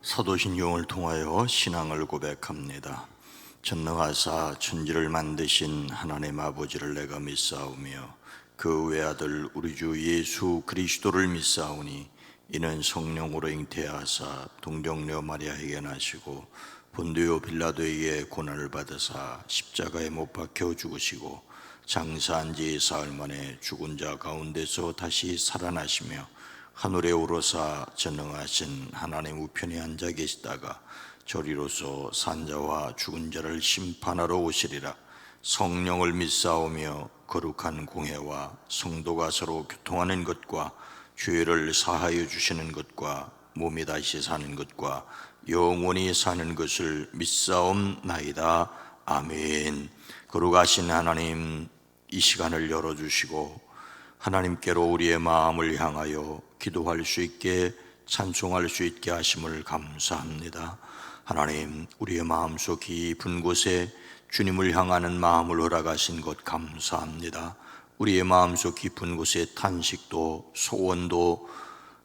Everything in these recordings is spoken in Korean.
사도신경을 통하여 신앙을 고백합니다. 전능하사 천지를 만드신 하나님 아버지를 내가 믿사오며 그 외아들 우리 주 예수 그리스도를 믿사오니 이는 성령으로 잉태하사 동정녀 마리아에게 나시고 본디오 빌라도에게 고난을 받으사 십자가에 못 박혀 죽으시고 장사한 지 사흘 만에 죽은 자 가운데서 다시 살아나시며 하늘에 오르사 전능하신 하나님 우편에 앉아 계시다가 저리로서 산자와 죽은 자를 심판하러 오시리라. 성령을 믿사오며 거룩한 공회와 성도가 서로 교통하는 것과 죄를 사하여 주시는 것과 몸이 다시 사는 것과 영원히 사는 것을 믿사옵나이다. 아멘. 거룩하신 하나님, 이 시간을 열어주시고 하나님께로 우리의 마음을 향하여 기도할 수 있게, 찬송할 수 있게 하심을 감사합니다. 하나님, 우리의 마음속 깊은 곳에 주님을 향하는 마음을 허락하신 것 감사합니다. 우리의 마음속 깊은 곳에 탄식도 소원도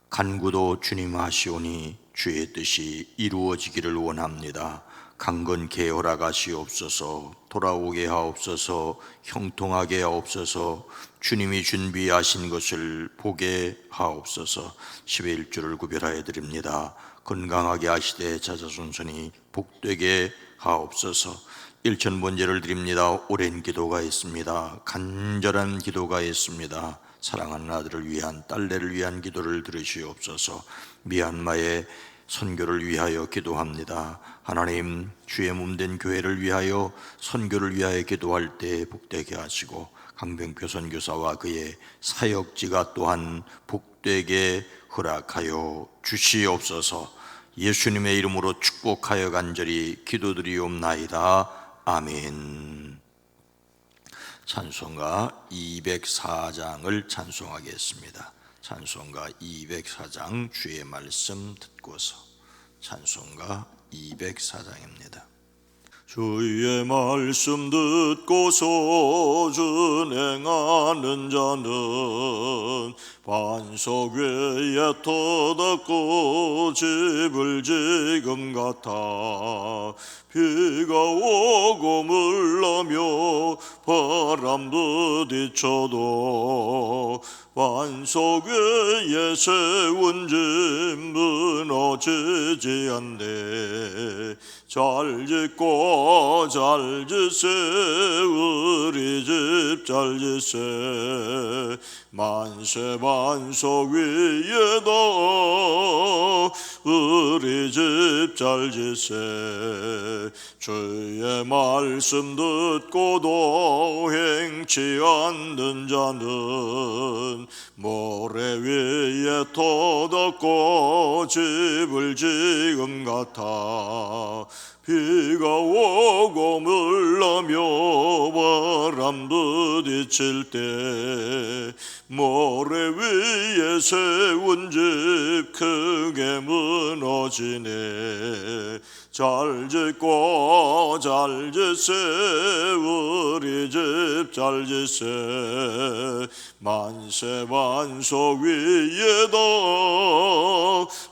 간구도 주님 하시오니 주의 뜻이 이루어지기를 원합니다. 강건케 허락하시옵소서. 돌아오게 하옵소서. 형통하게 하옵소서. 주님이 준비하신 것을 보게 하옵소서. 10의 1주를 구별하여 드립니다. 건강하게 하시되 자자손손이 복되게 하옵소서. 1000번제를 드립니다. 오랜 기도가 있습니다. 간절한 기도가 있습니다. 사랑하는 아들을 위한, 딸내를 위한 기도를 들으시옵소서. 미얀마의 선교를 위하여 기도합니다. 하나님, 주의 몸된 교회를 위하여, 선교를 위하여 기도할 때 복되게 하시고 강병표 선교사와 그의 사역지가 또한 복되게 허락하여 주시옵소서. 예수님의 이름으로 축복하여 간절히 기도드리옵나이다. 아멘. 찬송가 204장을 찬송하겠습니다. 찬송가 204장 주의 말씀 듣고서. 찬송가 204장입니다. 주의 말씀 듣고서 준행하는 자는 반석 위에 터닫고 집을 지금 같아. 비가 오고 물러며 바람 부딪혀도 반석 위에 세운 집 무너지지 않네. 잘 짓고 잘 짓세 우리 집 잘 짓세. 만세 반석 위에도 우리 집 잘 짓세. 주의 말씀 듣고도 행치 않는 자는 모래 위에 터닫고 집을 지금 같아. 비가 오고 물러며 바람 부딪힐 때 모래 위에 세운 집 크게 무너지네. 잘 짓고 잘 짓세 우리 집 잘 짓세. 만세 반석 위에도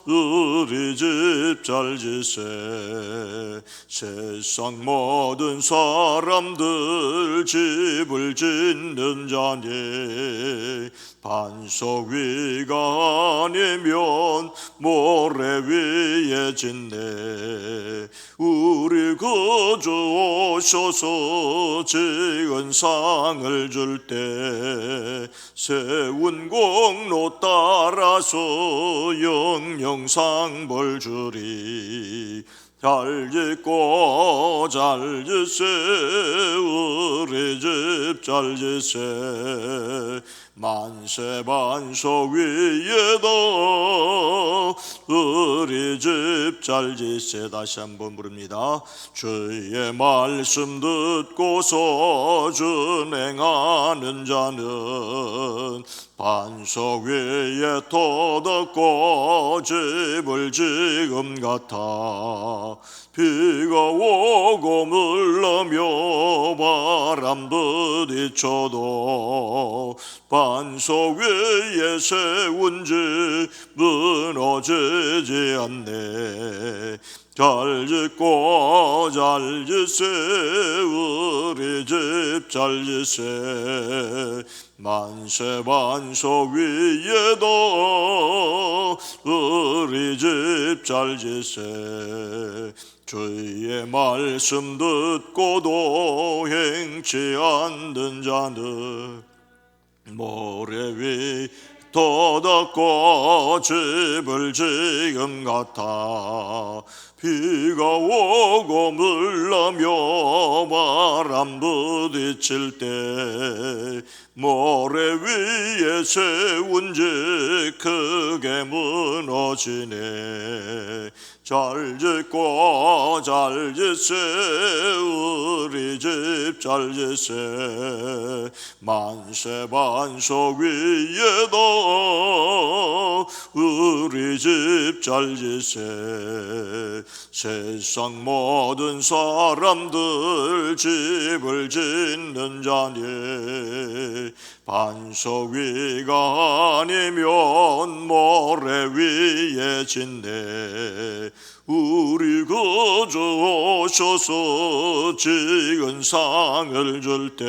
우리 집 잘 짓세. 세상 모든 사람들 집을 짓는 자니 반석 위가 아니면 모래 위에 짓네. 우리 거저 오셔서 지은 상을 줄 때 세운 공로 따라서 영영상 벌 주리. 잘 짓고 잘 짓세 우리 집 잘 짓세. 만세 반석 위에도 우리 집 잘 짓세. 다시 한번 부릅니다. 주의 말씀 듣고서 준행하는 자는 반석 위에 터닫고 집을 지금 같아. 비가 오고 물러며 바람 부딪혀도 반석 위에 세운 집 무너지지 않네. 잘 짓고 잘 짓세 우리 집 잘 짓세. 만세 반석 위에도 우리 집 잘 짓세. 주의 말씀 듣고도 행치 않는 자는 모래 위 떠닫고 집을 지금 같아. 비가 오고 물나며 바람 부딪힐 때 모래 위에 세운 집 크게 무너지네. 잘 짓고 잘 짓세 우리 집 잘 짓세. 만세 반석 위에도 우리 집 잘 짓세. 세상 모든 사람들 집을 짓는 자니 반석 위가 아니면 모래 위에 짓네. 우리 그저 오셔서 지은 상을 줄 때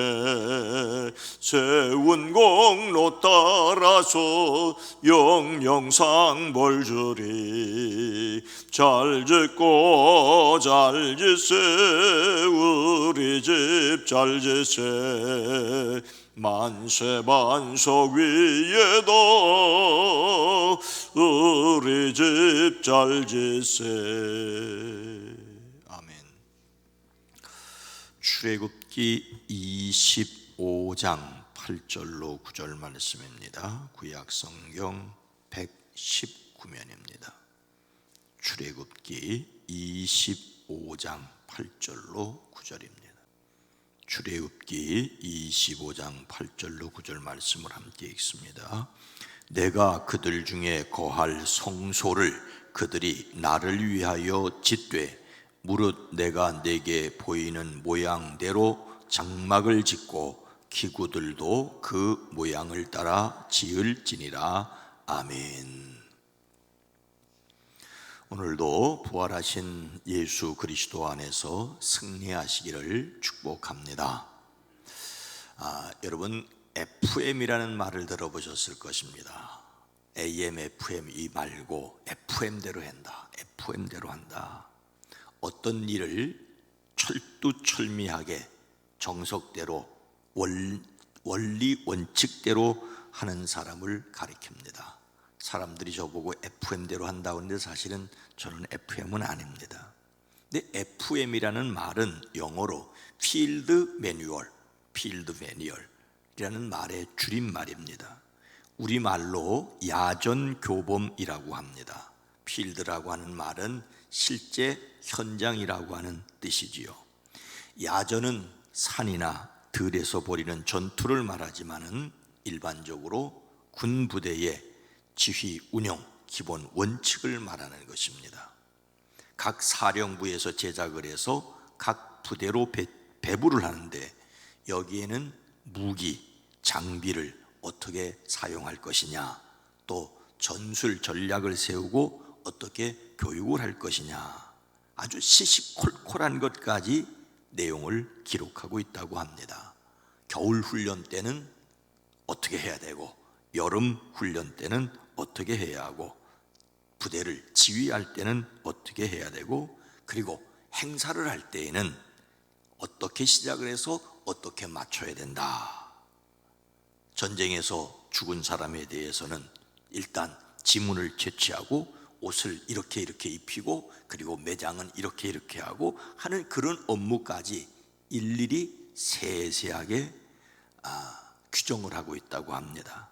세운 공로 따라서 영영상 벌 주리. 잘 짓고 잘 짓세 우리 집 잘 짓세. 만세 반석 위에도 우리 집 잘 짓세. 아멘. 출애굽기 25장 8절로 9절 말씀입니다. 구약 성경 119면입니다. 출애굽기 25장 8절로 9절입니다. 출애굽기 25장 8절로 9절 말씀을 함께 읽습니다. 내가 그들 중에 거할 성소를 그들이 나를 위하여 짓되 무릇 내가 내게 보이는 모양대로 장막을 짓고 기구들도 그 모양을 따라 지을지니라. 아멘. 오늘도 부활하신 예수 그리스도 안에서 승리하시기를 축복합니다. 여러분 FM이라는 말을 들어보셨을 것입니다. AM, FM 이 말고 FM대로 한다. FM대로 한다. 어떤 일을 철두철미하게 정석대로 원리 원칙대로 하는 사람을 가리킵니다. 사람들이 저보고 FM대로 한다고 하는데 사실은 저는 FM은 아닙니다. 근데 FM이라는 말은 영어로 필드 매뉴얼, 이라는 말의 줄임말입니다. 우리말로 야전교범이라고 합니다. 필드라고 하는 말은 실제 현장이라고 하는 뜻이지요. 야전은 산이나 들에서 벌이는 전투를 말하지만은 일반적으로 군 부대의 지휘 운영 기본 원칙을 말하는 것입니다. 각 사령부에서 제작을 해서 각 부대로 배부를 하는데 여기에는 무기, 장비를 어떻게 사용할 것이냐, 또 전술 전략을 세우고 어떻게 교육을 할 것이냐, 아주 시시콜콜한 것까지 내용을 기록하고 있다고 합니다. 겨울 훈련 때는 어떻게 해야 되고 여름 훈련 때는 어떻게 해야 하고 부대를 지휘할 때는 어떻게 해야 되고 그리고 행사를 할 때에는 어떻게 시작을 해서 어떻게 맞춰야 된다. 전쟁에서 죽은 사람에 대해서는 일단 지문을 채취하고 옷을 이렇게 입히고 그리고 매장은 이렇게 하고 하는 그런 업무까지 일일이 세세하게 규정을 하고 있다고 합니다.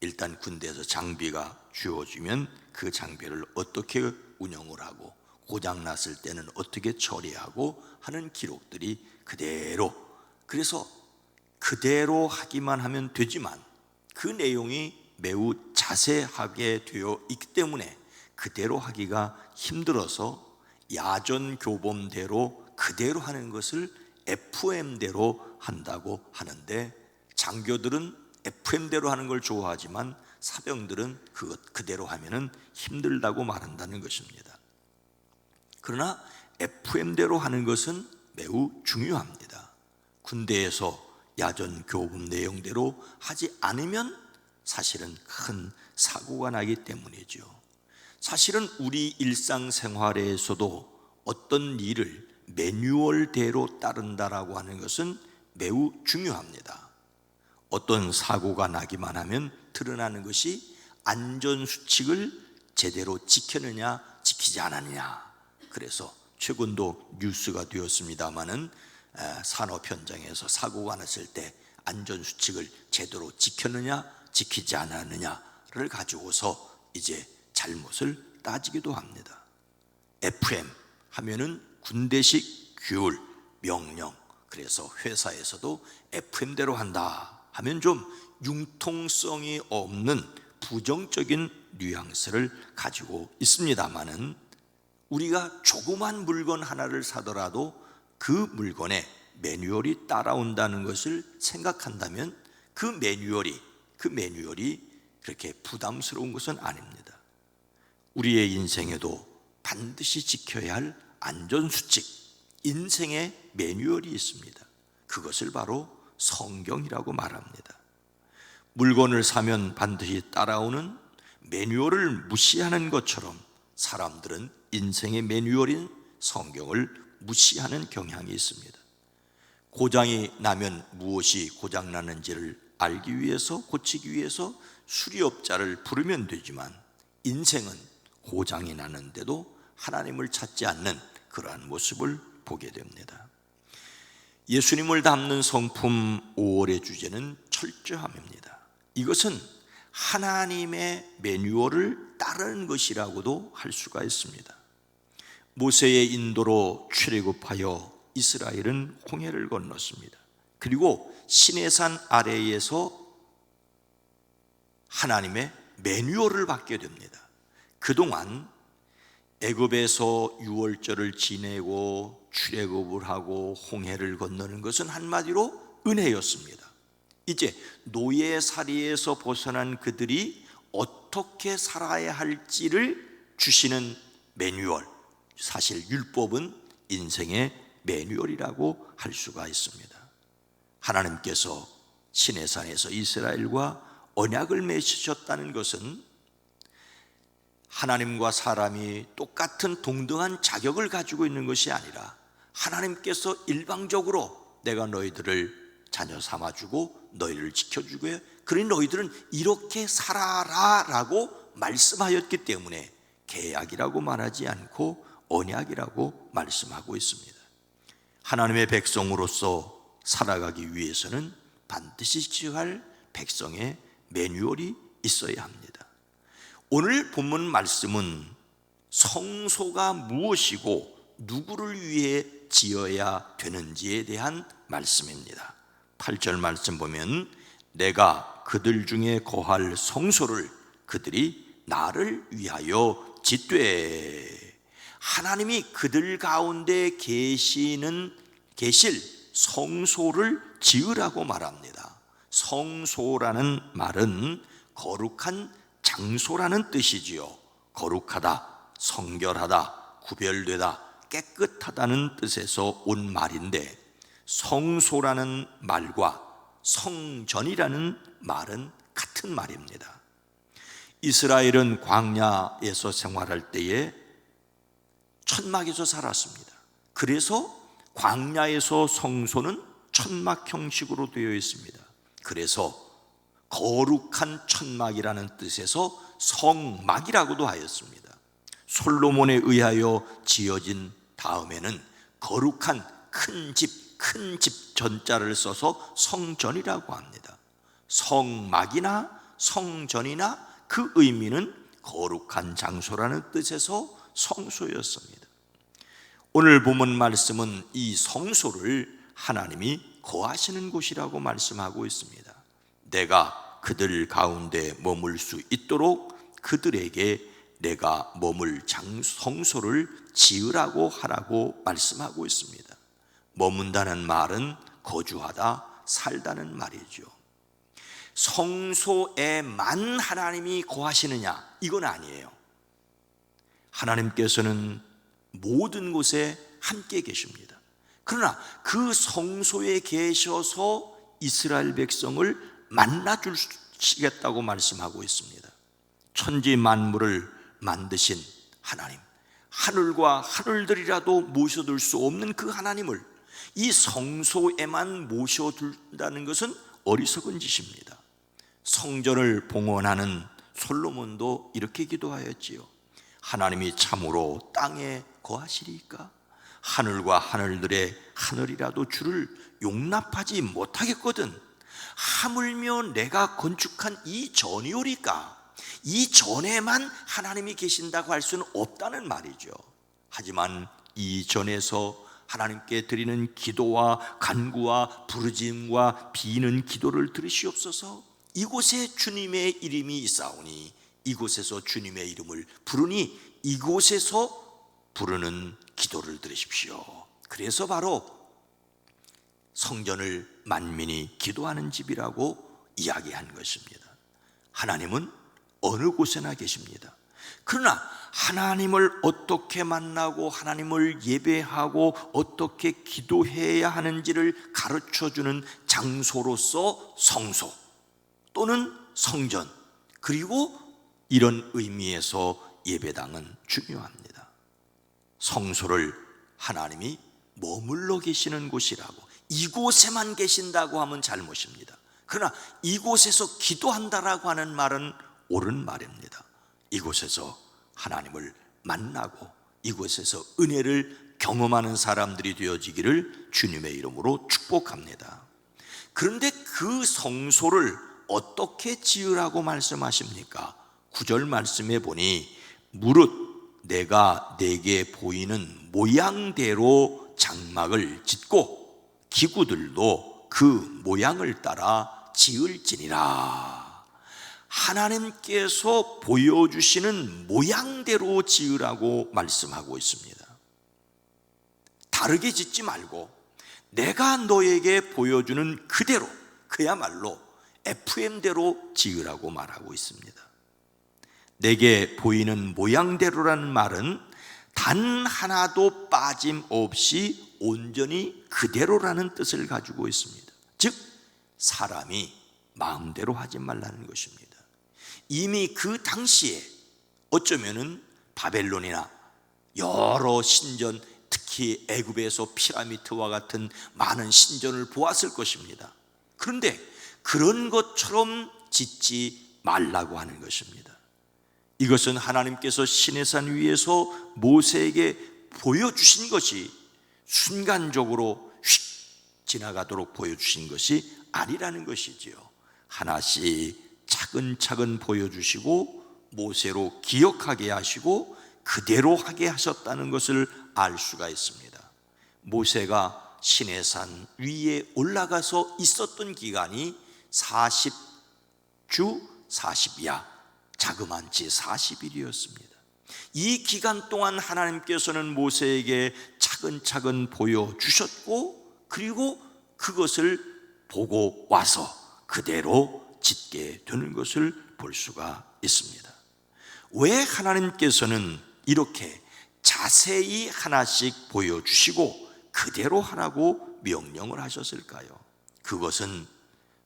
일단 군대에서 장비가 주어지면 그 장비를 어떻게 운영을 하고 고장났을 때는 어떻게 처리하고 하는 기록들이 그대로, 그래서 그대로 하기만 하면 되지만 그 내용이 매우 자세하게 되어 있기 때문에 그대로 하기가 힘들어서 야전교범대로 그대로 하는 것을 FM대로 한다고 하는데 장교들은 FM대로 하는 걸 좋아하지만 사병들은 그것 그대로 하면은 힘들다고 말한다는 것입니다. 그러나 FM대로 하는 것은 매우 중요합니다. 군대에서 야전 교훈 내용대로 하지 않으면 사실은 큰 사고가 나기 때문이죠. 사실은 우리 일상생활에서도 어떤 일을 매뉴얼대로 따른다라고 하는 것은 매우 중요합니다. 어떤 사고가 나기만 하면 드러나는 것이 안전수칙을 제대로 지켰느냐 지키지 않았느냐. 그래서 최근도 뉴스가 되었습니다마는 산업 현장에서 사고가 났을 때 안전수칙을 제대로 지켰느냐 지키지 않았느냐를 가지고서 이제 잘못을 따지기도 합니다. FM 하면은 군대식 규율, 명령. 그래서 회사에서도 FM대로 한다 하면 좀 융통성이 없는 부정적인 뉘앙스를 가지고 있습니다마는 우리가 조그만 물건 하나를 사더라도 그 물건에 매뉴얼이 따라온다는 것을 생각한다면 그 매뉴얼이 그렇게 부담스러운 것은 아닙니다. 우리의 인생에도 반드시 지켜야 할 안전수칙, 인생의 매뉴얼이 있습니다. 그것을 바로 성경이라고 말합니다. 물건을 사면 반드시 따라오는 매뉴얼을 무시하는 것처럼 사람들은 인생의 매뉴얼인 성경을 무시하는 경향이 있습니다. 고장이 나면 무엇이 고장나는지를 알기 위해서, 고치기 위해서 수리업자를 부르면 되지만 인생은 고장이 나는데도 하나님을 찾지 않는 그러한 모습을 보게 됩니다. 예수님을 담는 성품 5월의 주제는 철저함입니다. 이것은 하나님의 매뉴얼을 따르는 것이라고도 할 수가 있습니다. 모세의 인도로 출애굽하여 이스라엘은 홍해를 건넜습니다. 그리고 시내산 아래에서 하나님의 매뉴얼을 받게 됩니다. 그동안 애굽에서 유월절을 지내고 출애굽을 하고 홍해를 건너는 것은 한마디로 은혜였습니다. 이제 노예살이에서 벗어난 그들이 어떻게 살아야 할지를 주시는 매뉴얼, 사실 율법은 인생의 매뉴얼이라고 할 수가 있습니다. 하나님께서 시내산에서 이스라엘과 언약을 맺으셨다는 것은 하나님과 사람이 똑같은 동등한 자격을 가지고 있는 것이 아니라 하나님께서 일방적으로 내가 너희들을 자녀 삼아주고 너희를 지켜주고 그러니 너희들은 이렇게 살아라 라고 말씀하였기 때문에 계약이라고 말하지 않고 언약이라고 말씀하고 있습니다. 하나님의 백성으로서 살아가기 위해서는 반드시 지켜야 할 백성의 매뉴얼이 있어야 합니다. 오늘 본문 말씀은 성소가 무엇이고 누구를 위해 지어야 되는지에 대한 말씀입니다. 8절 말씀 보면 내가 그들 중에 거할 성소를 그들이 나를 위하여 짓되, 하나님이 그들 가운데 계실 성소를 지으라고 말합니다. 성소라는 말은 거룩한 장소라는 뜻이지요. 거룩하다, 성결하다, 구별되다, 깨끗하다는 뜻에서 온 말인데 성소라는 말과 성전이라는 말은 같은 말입니다. 이스라엘은 광야에서 생활할 때에 천막에서 살았습니다. 그래서 광야에서 성소는 천막 형식으로 되어 있습니다. 그래서 거룩한 천막이라는 뜻에서 성막이라고도 하였습니다. 솔로몬에 의하여 지어진 다음에는 거룩한 큰 집 전자를 써서 성전이라고 합니다. 성막이나 성전이나 그 의미는 거룩한 장소라는 뜻에서 성소였습니다. 오늘 본문 말씀은 이 성소를 하나님이 거하시는 곳이라고 말씀하고 있습니다. 내가 그들 가운데 머물 수 있도록 그들에게 내가 머물 성소를 지으라고 하라고 말씀하고 있습니다. 머문다는 말은 거주하다, 살다는 말이죠. 성소에만 하나님이 거하시느냐? 이건 아니에요. 하나님께서는 모든 곳에 함께 계십니다. 그러나 그 성소에 계셔서 이스라엘 백성을 만나 주시겠다고 말씀하고 있습니다. 천지 만물을 만드신 하나님, 하늘과 하늘들이라도 모셔둘 수 없는 그 하나님을 이 성소에만 모셔둔다는 것은 어리석은 짓입니다. 성전을 봉헌하는 솔로몬도 이렇게 기도하였지요. 하나님이 참으로 땅에 거하시리까? 하늘과 하늘들의 하늘이라도 주를 용납하지 못하겠거든. 하물며 내가 건축한 이 전이오리까? 이 전에만 하나님이 계신다고 할 수는 없다는 말이죠. 하지만 이 전에서 하나님께 드리는 기도와 간구와 부르짖음과 비는 기도를 들으시옵소서. 이곳에 주님의 이름이 있사오니 이곳에서 주님의 이름을 부르니 이곳에서 부르는 기도를 들으십시오. 그래서 바로 성전을 만민이 기도하는 집이라고 이야기한 것입니다. 하나님은 어느 곳에나 계십니다. 그러나 하나님을 어떻게 만나고 하나님을 예배하고 어떻게 기도해야 하는지를 가르쳐주는 장소로서 성소 또는 성전, 그리고 이런 의미에서 예배당은 중요합니다. 성소를 하나님이 머물러 계시는 곳이라고, 이곳에만 계신다고 하면 잘못입니다. 그러나 이곳에서 기도한다라고 하는 말은 옳은 말입니다. 이곳에서 하나님을 만나고 이곳에서 은혜를 경험하는 사람들이 되어지기를 주님의 이름으로 축복합니다. 그런데 그 성소를 어떻게 지으라고 말씀하십니까? 9절 말씀에 보니 무릇 내가 내게 보이는 모양대로 장막을 짓고 기구들도 그 모양을 따라 지을지니라. 하나님께서 보여주시는 모양대로 지으라고 말씀하고 있습니다. 다르게 짓지 말고 내가 너에게 보여주는 그대로, 그야말로 FM대로 지으라고 말하고 있습니다. 내게 보이는 모양대로라는 말은 단 하나도 빠짐없이 온전히 그대로라는 뜻을 가지고 있습니다. 즉 사람이 마음대로 하지 말라는 것입니다. 이미 그 당시에 어쩌면은 바벨론이나 여러 신전, 특히 애굽에서 피라미드와 같은 많은 신전을 보았을 것입니다. 그런데 그런 것처럼 짓지 말라고 하는 것입니다. 이것은 하나님께서 시내산 위에서 모세에게 보여주신 것이 순간적으로 휙 지나가도록 보여주신 것이 아니라는 것이지요. 하나씩 차근차근 보여주시고 모세로 기억하게 하시고 그대로 하게 하셨다는 것을 알 수가 있습니다. 모세가 시내산 위에 올라가서 있었던 기간이 40주 40야, 자그만치 40일이었습니다. 이 기간 동안 하나님께서는 모세에게 차근차근 보여주셨고 그리고 그것을 보고 와서 그대로 짓게 되는 것을 볼 수가 있습니다. 왜 하나님께서는 이렇게 자세히 하나씩 보여주시고 그대로 하라고 명령을 하셨을까요? 그것은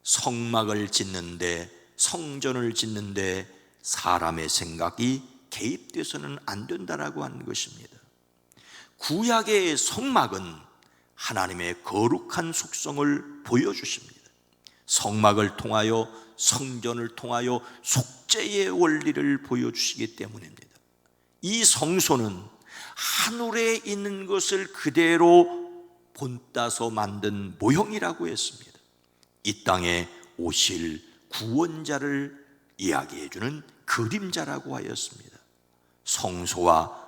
성막을 짓는데, 성전을 짓는데 사람의 생각이 개입돼서는 안 된다라고 하는 것입니다. 구약의 성막은 하나님의 거룩한 속성을 보여주십니다. 성막을 통하여, 성전을 통하여 속죄의 원리를 보여주시기 때문입니다. 이 성소는 하늘에 있는 것을 그대로 본따서 만든 모형이라고 했습니다. 이 땅에 오실 구원자를 이야기해주는 그림자라고 하였습니다. 성소와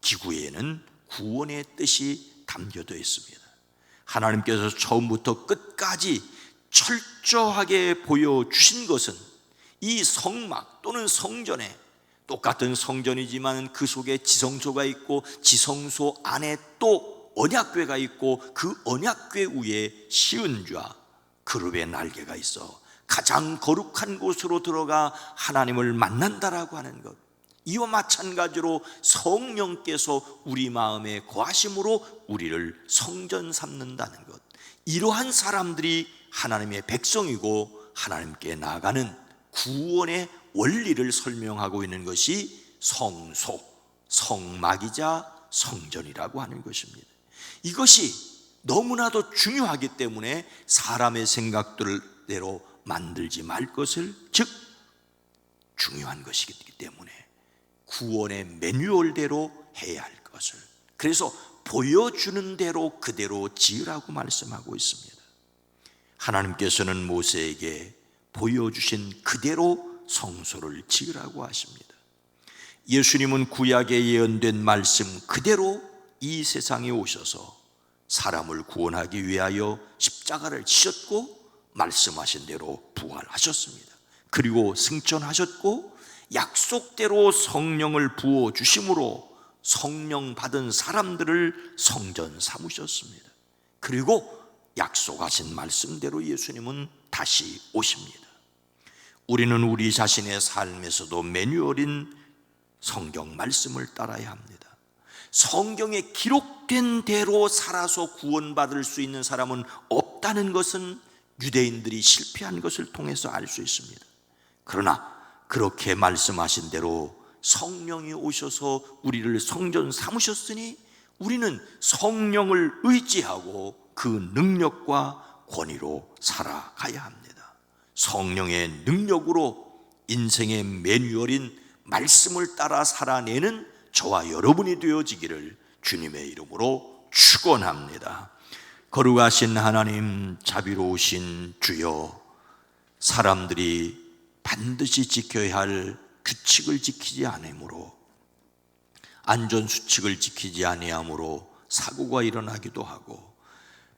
기구에는 구원의 뜻이 담겨져 있습니다. 하나님께서 처음부터 끝까지 철저하게 보여주신 것은 이 성막 또는 성전에, 똑같은 성전이지만 그 속에 지성소가 있고 지성소 안에 또 언약궤가 있고 그 언약궤 위에 시은좌 그룹의 날개가 있어 가장 거룩한 곳으로 들어가 하나님을 만난다라고 하는 것, 이와 마찬가지로 성령께서 우리 마음에 거하심으로 우리를 성전 삼는다는 것, 이러한 사람들이 하나님의 백성이고 하나님께 나아가는 구원의 원리를 설명하고 있는 것이 성소, 성막이자 성전이라고 하는 것입니다. 이것이 너무나도 중요하기 때문에 사람의 생각대로 만들지 말 것을, 즉 중요한 것이기 때문에 구원의 매뉴얼대로 해야 할 것을, 그래서 보여주는 대로 그대로 지으라고 말씀하고 있습니다. 하나님께서는 모세에게 보여주신 그대로 성소를 지으라고 하십니다. 예수님은 구약에 예언된 말씀 그대로 이 세상에 오셔서 사람을 구원하기 위하여 십자가를 지셨고 말씀하신 대로 부활하셨습니다. 그리고 승천하셨고 약속대로 성령을 부어주심으로 성령 받은 사람들을 성전 삼으셨습니다. 그리고 약속하신 말씀대로 예수님은 다시 오십니다. 우리는 우리 자신의 삶에서도 매뉴얼인 성경 말씀을 따라야 합니다. 성경에 기록된 대로 살아서 구원받을 수 있는 사람은 없다는 것은 유대인들이 실패한 것을 통해서 알 수 있습니다. 그러나 그렇게 말씀하신 대로 성령이 오셔서 우리를 성전 삼으셨으니 우리는 성령을 의지하고 그 능력과 권위로 살아가야 합니다. 성령의 능력으로 인생의 매뉴얼인 말씀을 따라 살아내는 저와 여러분이 되어지기를 주님의 이름으로 축원합니다. 거룩하신 하나님, 자비로우신 주여, 사람들이 반드시 지켜야 할 규칙을 지키지 않으므로, 안전수칙을 지키지 아니함으로 사고가 일어나기도 하고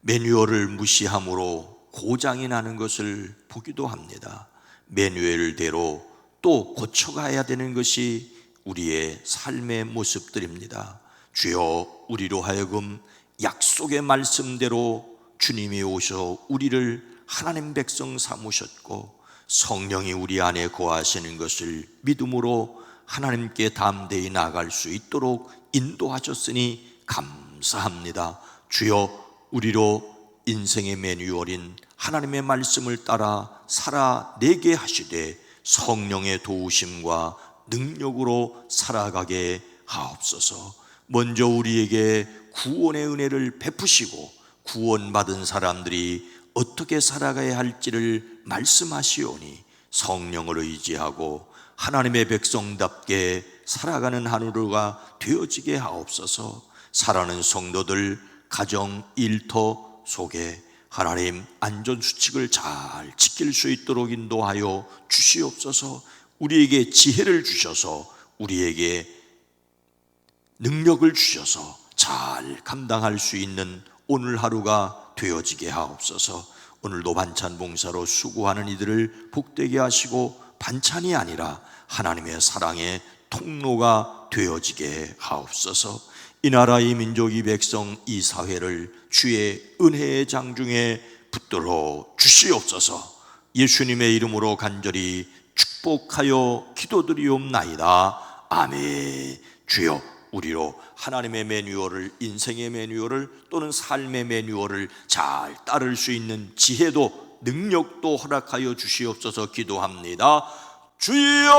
매뉴얼을 무시함으로 고장이 나는 것을 보기도 합니다. 매뉴얼대로 또 고쳐가야 되는 것이 우리의 삶의 모습들입니다. 주여, 우리로 하여금 약속의 말씀대로 주님이 오셔 우리를 하나님 백성 삼으셨고 성령이 우리 안에 거하시는 것을 믿음으로 하나님께 담대히 나아갈 수 있도록 인도하셨으니 감사합니다. 주여, 우리로 인생의 매뉴얼인 하나님의 말씀을 따라 살아내게 하시되 성령의 도우심과 능력으로 살아가게 하옵소서. 먼저 우리에게 구원의 은혜를 베푸시고 구원받은 사람들이 어떻게 살아가야 할지를 말씀하시오니 성령을 의지하고 하나님의 백성답게 살아가는 하루가 되어지게 하옵소서. 사랑하는 성도들, 가정, 일터 속에 하나님 안전수칙을 잘 지킬 수 있도록 인도하여 주시옵소서. 우리에게 지혜를 주셔서 우리에게 능력을 주셔서 잘 감당할 수 있는 오늘 하루가 되어지게 하옵소서. 오늘도 반찬 봉사로 수고하는 이들을 복되게 하시고 반찬이 아니라 하나님의 사랑의 통로가 되어지게 하옵소서. 이 나라, 이 민족, 이 백성, 이 사회를 주의 은혜의 장중에 붙들어 주시옵소서. 예수님의 이름으로 간절히 축복하여 기도드리옵나이다. 아멘. 주여, 우리로 하나님의 매뉴얼을, 인생의 매뉴얼을 또는 삶의 매뉴얼을 잘 따를 수 있는 지혜도 능력도 허락하여 주시옵소서. 기도합니다. 주여!